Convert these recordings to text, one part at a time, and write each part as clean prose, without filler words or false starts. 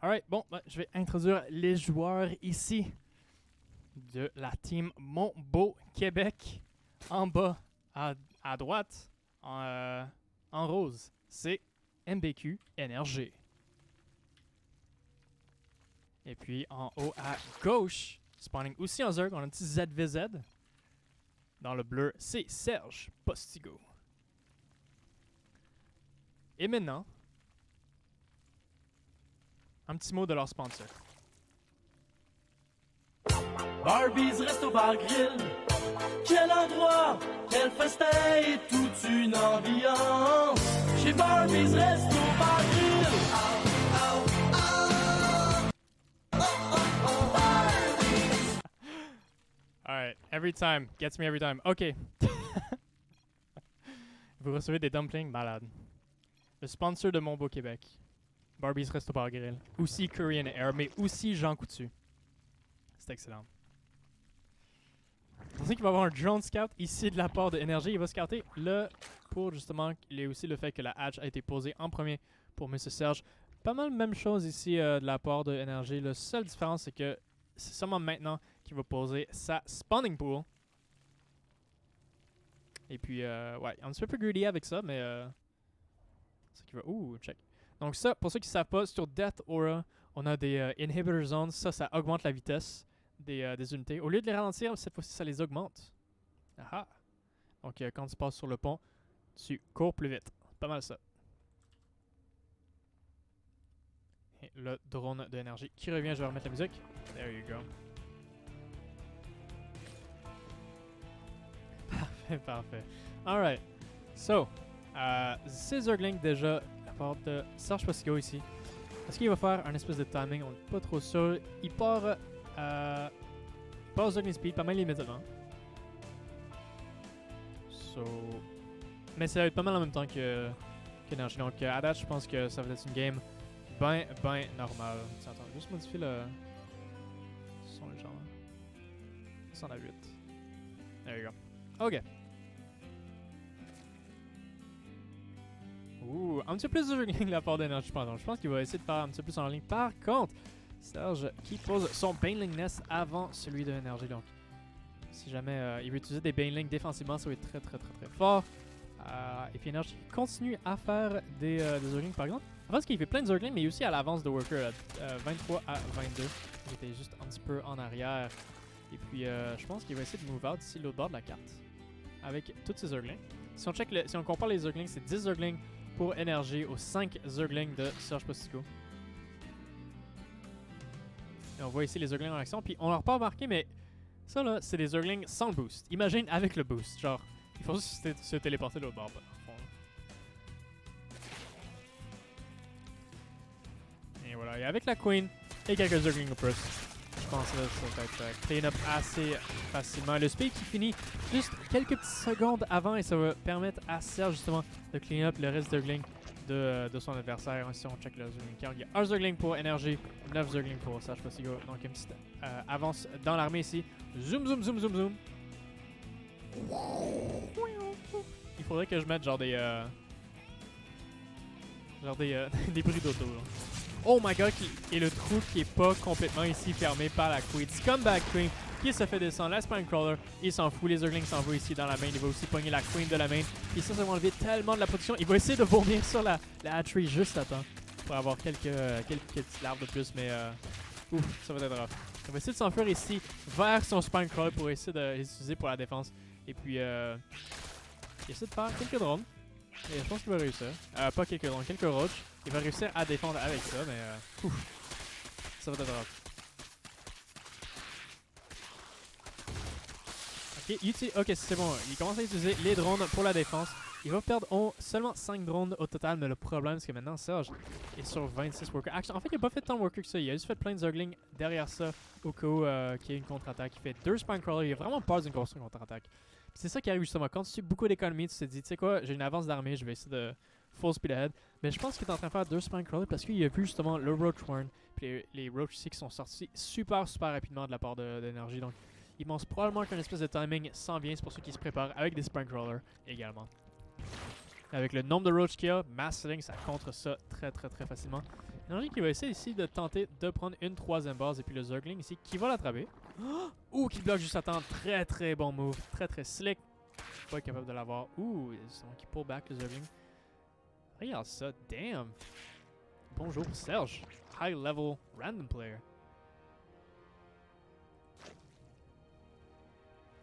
Alright, bon, je vais introduire les joueurs ici de la team Montbeau Québec. En bas, à droite, en rose, c'est MBQ NRG. Et puis en haut à gauche, spawning aussi en Zerg, on a un petit ZVZ. Dans le bleu, c'est Serge Postigo. Et maintenant, un petit mot de leur sponsor. Barbies Resto Bar Grill. Quel endroit, quel festin et toute une ambiance. Chez Barbies Resto Bar Grill. Alright, every time, gets me every time. Ok. Vous recevez des dumplings malades. Le sponsor de Montbeau Québec. Barbies Resto Bar Grill. Aussi Korean Air, mais aussi Jean Coutu. C'est excellent. Vous pensez qu'il va y avoir un drone scout ici de la part de Énergie. Il va scouter le pour justement, il y a aussi le fait que la hatch a été posée en premier pour M. Serge. Pas mal même chose ici de la part de Énergie. La seule différence, c'est que c'est seulement maintenant qu'il va poser sa spawning pool. Et puis, ouais, on est un petit peu greedy avec ça, mais c'est qu'il va. Ouh, check. Donc, ça, pour ceux qui ne savent pas, sur Death Aura, on a des inhibitor zones. Ça augmente la vitesse des unités. Au lieu de les ralentir, cette fois-ci, ça les augmente. Ah! Donc, quand tu passes sur le pont, tu cours plus vite. Pas mal ça. Et le drone de énergie qui revient, je vais remettre la musique. There you go. Parfait, parfait. Alright. So, c'est Zergling déjà à part de Serge Postigo ici. Est-ce qu'il va faire un espèce de timing? On n'est pas trop sûr. Il part au Zergling Speed pas mal immédiatement. So, mais ça va être pas mal en même temps que Energy. Donc, à date, je pense que ça va être une game ben normale. Attends, juste modifier le son légèrement. 108. There you go. Ok. Ouh, un petit peu plus de Zergling de la part d'Energy, je pense. Donc, je pense qu'il va essayer de faire un petit peu plus en ligne. Par contre, Serge qui pose son Baneling Nest avant celui de Energy. Donc, si jamais il veut utiliser des Baneling défensivement, ça va être très fort. Et puis Energy continue à faire des Zerglings par exemple. Je pense qu'il fait plein de Zerglings, mais aussi à l'avance de Worker, 23 à 22. Il était juste un petit peu en arrière. Et puis je pense qu'il va essayer de move out d'ici l'autre bord de la carte. Avec tous ces Zerglings. Si on compare les Zerglings, c'est 10 Zerglings pour Energy aux 5 Zerglings de Serge Postigo. Et on voit ici les Zerglings en action. Puis on leur pas remarqué, mais ça là, c'est des Zerglings sans le boost. Imagine avec le boost. Genre, il faut juste se téléporter de l'autre bord. Et voilà, et avec la Queen et quelques Zerglings au plus, je pense que ça va être clean up assez facilement. Le speed qui finit juste quelques petites secondes avant et ça va permettre à Serge justement de clean up le reste Zergling de son adversaire. Si on check le Zergling count, il y a un Zergling pour Energy, 9 Zergling pour Serge Postigo. Donc une petite avance dans l'armée ici. Zoom. Il faudrait que je mette genre des des bruits d'auto. Oh my god, et le trou qui est pas complètement ici fermé par la Queen. Scumbag Queen qui se fait descendre. La Spinecrawler, il s'en fout. Les Zerglings s'en vont ici dans la main. Il va aussi pogner la Queen de la main. Et ça va enlever tellement de la protection. Il va essayer de vomir sur la hatchery juste à temps pour avoir quelques petites larves de plus. Mais ouf, ça va être rough. Il va essayer de s'enfuir ici vers son Spinecrawler pour essayer de l'utiliser pour la défense. Et puis, il essaie de faire quelques drones. Et je pense qu'il va réussir. Pas quelques drones, quelques roaches. Il va réussir à défendre avec ça, mais ouf, ça va être rough. Ok, c'est bon. Il commence à utiliser les drones pour la défense. Il va perdre seulement 5 drones au total, mais le problème, c'est que maintenant, Serge est sur 26 workers. En fait, il n'a pas fait tant de workers que ça. Il a juste fait plein de Zerglings derrière ça, au cas où qu'il y ait une contre-attaque. Il fait 2 Spinecrawlers. Il a vraiment peur d'une contre-attaque. C'est ça qui arrive justement. Quand tu suis beaucoup d'économies, tu te dis, tu sais quoi, j'ai une avance d'armée, je vais essayer de full speed ahead. Mais je pense qu'il est en train de faire 2 Spinecrawlers parce qu'il a vu justement le Roach Warren. Puis les Roach ici qui sont sortis super rapidement de la part d'énergie. Donc, il pense probablement qu'un espèce de timing s'en vient. C'est pour ça qu'il se prépare avec des Spinecrawlers également. Avec le nombre de Roach qu'il y a, Mass Sealing, ça contre ça très facilement. Energy qui va essayer ici de tenter de prendre une troisième base. Et puis le Zergling ici qui va l'attraper. Ouh, qui bloque juste à temps. Très très bon move. Très très slick. Pas capable de l'avoir. Ouh, c'est qui pull back le Zergling. Regarde ça, damn. Bonjour Serge. High level random player.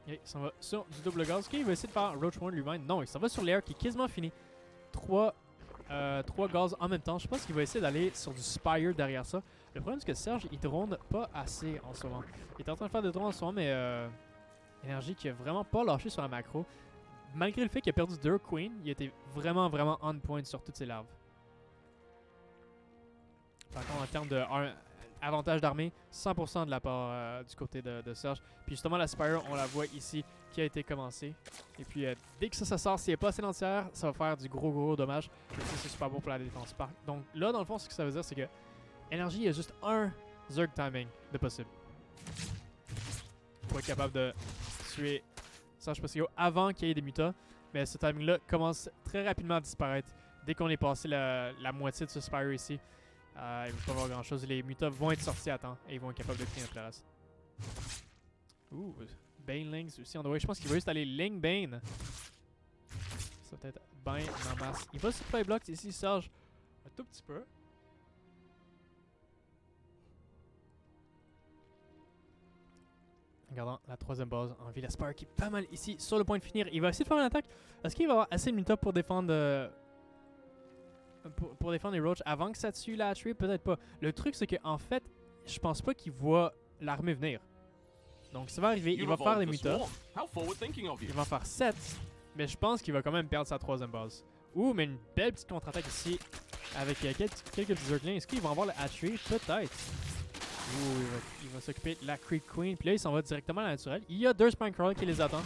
Il s'en va sur du double gaz. Ok, il va essayer de faire Roach One lui-même. Non, il s'en va sur l'air qui est quasiment fini. 3 gaz en même temps. Je pense qu'il va essayer d'aller sur du Spire derrière ça. Le problème, c'est que Serge, il drone pas assez en ce moment. Il est en train de faire des drones en ce moment, mais Énergie qui a vraiment pas lâché sur la macro. Malgré le fait qu'il a perdu 2 Queen, il était vraiment, vraiment on point sur toutes ses larves. Par contre, en termes de avantage d'armée, 100% de la part du côté de Serge. Puis justement, la Spire, on la voit ici, qui a été commencée. Et puis, dès que ça sort, s'il n'est pas assez entière, ça va faire du gros dommage. Et ça, c'est super bon pour la défense. Donc là, dans le fond, ce que ça veut dire, c'est que Energy a juste un Zerg timing de possible. Pour être capable de tuer Serge Possigo avant qu'il y ait des mutas. Mais ce timing-là commence très rapidement à disparaître. Dès qu'on est passé la moitié de ce Spire ici, il ne va pas avoir grand chose. Les mutas vont être sortis à temps et ils vont être capables de clean up le reste. Ouh, Banelings aussi on the way. Je pense qu'il va juste aller Ling Bane. Ça va être bien en masse. Il va supply block ici, Serge, un tout petit peu. Regardons la troisième base en vie. La Spire qui est pas mal ici sur le point de finir. Il va essayer de faire une attaque. Est-ce qu'il va avoir assez de mutas pour défendre pour défendre les Roach avant que ça tue la hatchery? Peut-être pas. Le truc, c'est qu'en fait, je pense pas qu'il voit l'armée venir. Donc ça va arriver, il va faire des mutas. Il va en faire 7, mais je pense qu'il va quand même perdre sa troisième base. Ouh, mais une belle petite contre-attaque ici avec quelques petits Zerglings. Est-ce qu'il va avoir le hatchery? Peut-être. Ouh, il va s'occuper de la Creep Queen. Puis là, il s'en va directement à la naturelle. Il y a 2 Spinecrawlers qui les attendent.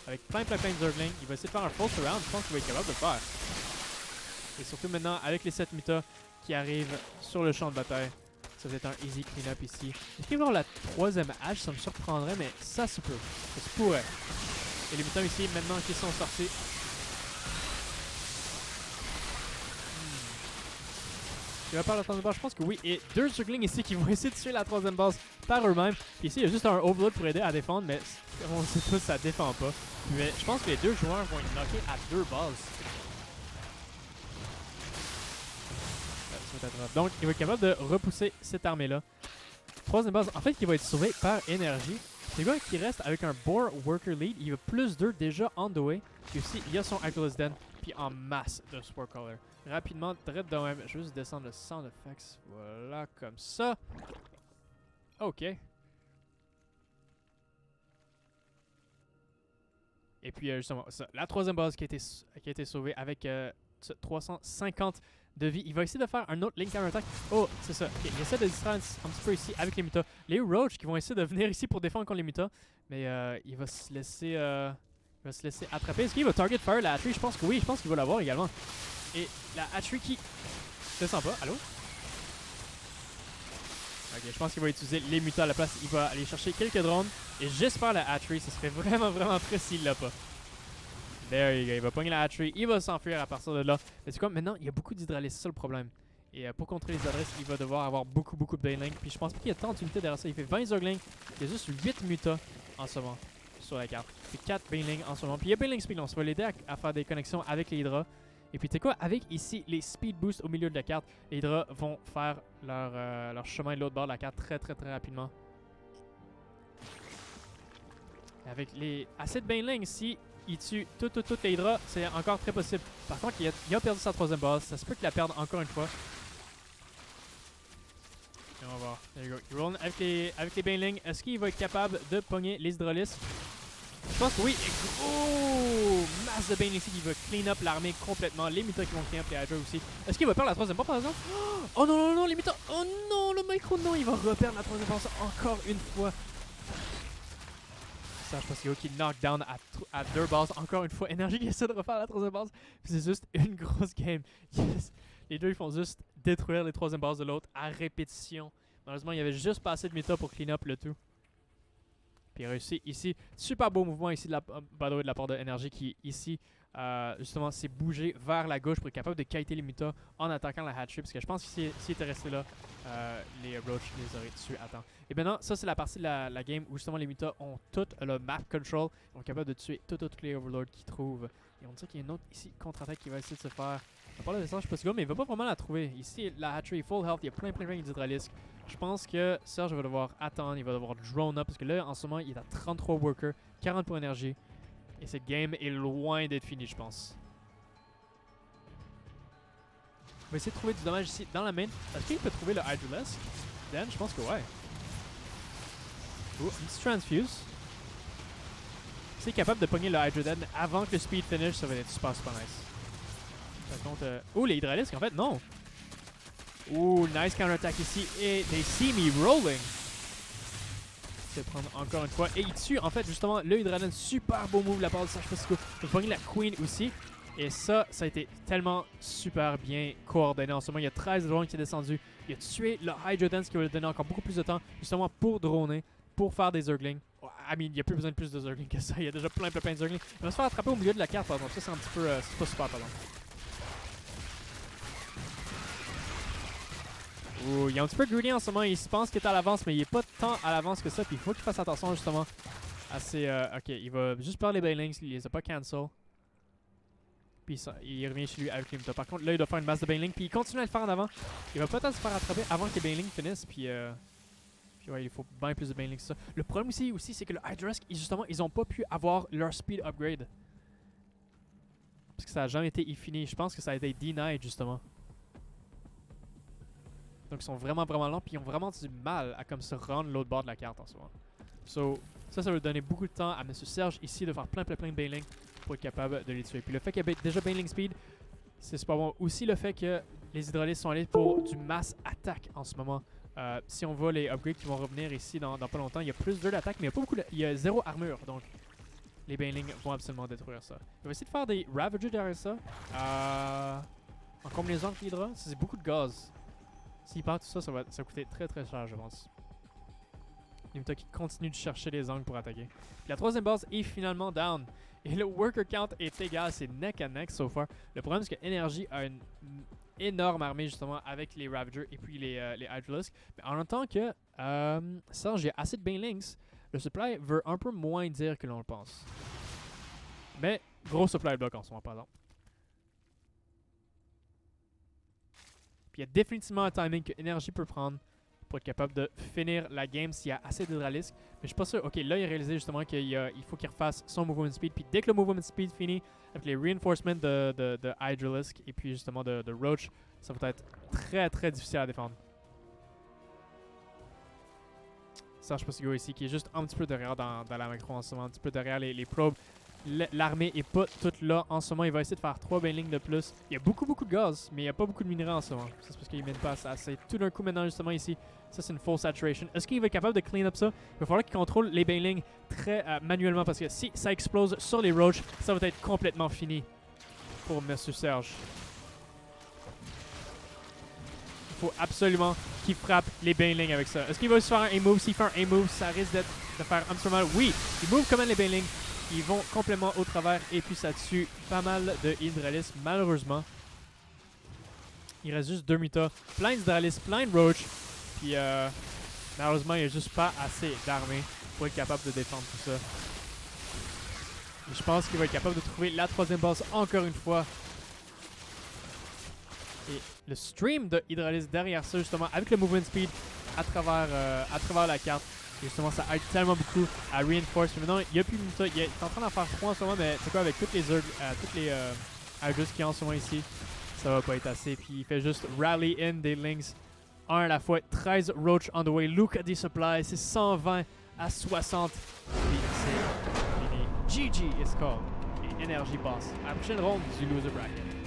Avec plein de Zerglings. Il va essayer de faire un false around. Je pense qu'il va être capable de le faire. Et surtout maintenant, avec les 7 mutas qui arrivent sur le champ de bataille, ça va être un easy clean-up ici. Est-ce qu'il va y avoir la troisième hache? Ça me surprendrait, mais ça se peut. Ça se pourrait. Et les mutas ici, maintenant qu'ils sont sortis. Il va faire la troisième base, je pense que oui. Et 2 Zerglings ici qui vont essayer de tuer la troisième base par eux-mêmes. Puis ici, il y a juste un overload pour aider à défendre, mais comme on sait tous, ça défend pas. Mais je pense que les 2 joueurs vont être knockés à 2 bases. Donc, il va être capable de repousser cette armée-là. Troisième base, en fait, qui va être sauvé par Énergie. C'est le gars qui reste avec un Boar Worker Lead. Il a plus 2 déjà on the way. Puis aussi, il y a son Actolus Den. Puis en masse de Spore Color. Rapidement, direct de même. Je vais juste descendre le sound effects. Voilà, comme ça. Ok. Et puis, justement, ça, la troisième base qui a été sauvée avec 350 de vie. Il va essayer de faire un autre Link Counter Attack. Oh, c'est ça. Okay. Il essaie de distraire un petit peu ici avec les mutas. Les Roach qui vont essayer de venir ici pour défendre contre les mutas. Mais il va se laisser attraper. Est-ce qu'il va target fire la hatchery? Je pense que oui. Je pense qu'il va l'avoir également. Et la hatchery qui descend pas. Allô? Ok, je pense qu'il va utiliser les mutas à la place. Il va aller chercher quelques drones. Et j'espère la hatchery. Ce serait vraiment très s'il l'a pas. There you go. Il va pogner la hatchery. Il va s'enfuir à partir de là. Mais c'est quoi? Maintenant, il y a beaucoup d'hydralistes. C'est ça le problème. Et pour contrer les adresses, il va devoir avoir beaucoup de Banelings. Puis je pense pas qu'il y a tant d'unités derrière ça. Il fait 20 Zerglings. Il y a juste 8 mutas en ce moment sur la carte. Il fait 4 Banelings en ce moment. Puis il y a Baneling Speed. Ça va l'aider à faire des connexions avec les Hydras. Et puis tu sais quoi? Avec ici les Speed Boosts au milieu de la carte, les Hydras vont faire leur chemin de l'autre bord de la carte très rapidement. Avec les assez de Banelings ici, il tue toutes les Hydras, c'est encore très possible. Par contre, il a perdu sa troisième base. Ça se peut qu'il la perde encore une fois. Et on va voir. There you go. Il roll avec les Banelings. Est-ce qu'il va être capable de pogner les Hydralistes? Je pense que oui. Oh! Masse de Banelings ici qui va clean up l'armée complètement. Les mutas qui vont clean up les Hydra aussi. Est-ce qu'il va perdre la troisième base par exemple? Oh non, les mutas! Oh non, le micro, non! Il va reperdre la troisième base encore une fois. Je pense qu'il y a qui knock down à 2 bases. Encore une fois, Énergie qui essaie de refaire la troisième base. C'est juste une grosse game. Yes. Les deux, ils font juste détruire les troisième bases de l'autre à répétition. Malheureusement, il y avait juste pas assez de méta pour clean up le tout. Puis il a réussi ici. Super beau mouvement ici de la part de Énergie qui ici justement s'est bougé vers la gauche pour être capable de kiter les mutas en attaquant la hatchery. Parce que je pense que s'il était resté là, les Roach les auraient tués à temps. Et maintenant, ça c'est la partie de la game où justement les mutas ont tout le map control. Ils sont capables de tuer tous les overlords qu'ils trouvent. Et on dirait qu'il y a une autre ici contre-attaque qui va essayer de se faire. On parle de ça, je sais pas si mais il va pas vraiment la trouver. Ici, la hatchery full health, il y a plein d'hydralisques. Je pense que Serge va devoir attendre, il va devoir drone up parce que là en ce moment il est à 33 workers, 40 pour énergie. Et cette game est loin d'être finie, je pense. On va essayer de trouver du dommage ici dans la main. Est-ce qu'il peut trouver le Hydralisk? Dan, je pense que ouais. Oh, un petit transfuse. S'il est capable de pogner le Hydroden avant que le speed finish, ça va être super nice. Par contre, oh, les Hydralisques, en fait, non. Oh, nice counter-attack ici. Et they see me rolling. C'est prendre encore une fois. Et il tue, en fait, justement, le Hydraden. Super beau move de la part de Serge Pacifico. Il va pogner la Queen aussi. Et ça a été tellement super bien coordonné. En ce moment, il y a 13 drones qui est descendu. Il a tué le Hydroden, ce qui va lui donner encore beaucoup plus de temps, justement, pour droner, pour faire des Zerglings. I mean, il n'y a plus besoin de plus de Zerglings que ça. Il y a déjà plein de Zerglings. Il va se faire attraper au milieu de la carte, par exemple. Ça, c'est un petit peu... c'est pas super, pardon. Oh, il est un petit peu greedy en ce moment. Il se pense qu'il est à l'avance, mais il n'est pas tant à l'avance que ça. Puis il faut qu'il fasse attention, justement, à ses... ok, il va juste perdre les Banelings. Il les a pas cancel. Puis ça, il revient chez lui avec les Mutas. Par contre, là, il doit faire une masse de Baneling. Puis il continue à le faire en avant. Il va peut-être se faire attraper avant que les Banelings finissent. Puis ouais, il faut bien plus de Baneling que ça. Le problème aussi c'est que le Hydralisk, justement, ils n'ont pas pu avoir leur speed upgrade. Parce que ça n'a jamais été infini. Je pense que ça a été denied, justement. Donc ils sont vraiment lents. Puis ils ont vraiment du mal à comme se rendre l'autre bord de la carte en ce moment. So, ça va donner beaucoup de temps à M. Serge ici de faire plein de Baneling pour être capable de les tuer. Puis le fait qu'il y ait déjà Baneling Speed, c'est super bon. Aussi le fait que les hydralisques sont allés pour du mass attack en ce moment. Si on voit les upgrades qui vont revenir ici dans pas longtemps, il y a plus d'attaque, mais il y a pas beaucoup il y a 0 armure. Donc les Baneling vont absolument détruire ça. On va essayer de faire des Ravagers derrière ça. En combinaison avec l'Hydra, c'est beaucoup de gaz. S'il part tout ça, ça va coûter très cher, je pense. Les Mutas qui continuent de chercher les angles pour attaquer. Puis la troisième base est finalement down. Et le worker count est égal, c'est neck à neck so far. Le problème c'est que Energy a une énorme armée justement avec les Ravagers et puis les Hydralisks. Mais en même temps que Serge, j'ai assez de Banelings, le supply veut un peu moins dire que l'on le pense. Mais gros supply block en ce moment, par exemple. Puis il y a définitivement un timing que Energy peut prendre pour être capable de finir la game s'il y a assez d'hydralisques. Mais je suis pas sûr. Ok, là il a réalisé justement qu'il faut qu'il refasse son movement speed. Puis dès que le movement speed finit, avec les reinforcements de Hydralisk et puis justement de Roach, ça va être très difficile à défendre. Serge Pacifico ici qui est juste un petit peu derrière dans la macro en ce moment, un petit peu derrière les probes. L'armée est pas toute là en ce moment. Il va essayer de faire 3 Banelings de plus. Il y a beaucoup de gaz, mais il n'y a pas beaucoup de minerais en ce moment. C'est parce qu'il mine pas assez. Tout d'un coup maintenant justement ici, ça c'est une full saturation. Est-ce qu'il va être capable de clean up ça? Il va falloir qu'il contrôle les Banelings très manuellement parce que si ça explose sur les Roach, ça va être complètement fini pour Monsieur Serge. Il faut absolument qu'il frappe les Banelings avec ça. Est-ce qu'il va se faire un A-move? S'il fait un A-move, ça risque de faire un petit peu mal. Oui, il move comme les Banelings. Ils vont complètement au travers et puis ça tue pas mal de Hydralisques malheureusement. Il reste juste 2 Mutas, plein d'Hydralisques, plein de Roach. Puis malheureusement il n'y a juste pas assez d'armée pour être capable de défendre tout ça. Et je pense qu'il va être capable de trouver la troisième base encore une fois. Et le stream de Hydralisk derrière ça justement avec le movement speed à travers la carte. Justement, ça aide tellement beaucoup à reinforce. Mais maintenant, il n'y a plus de Muta. Il est en train d'en faire 3 en ce moment, mais c'est quoi avec toutes les Hydralisks qu'il y a en ce moment ici, ça va pas être assez. Puis il fait juste rally in des Lings, un à la fois. 13 Roach on the way. Look at the supply. C'est 120 à 60. Puis c'est fini. GG is called. Et Energy passe à la prochaine ronde du loser bracket.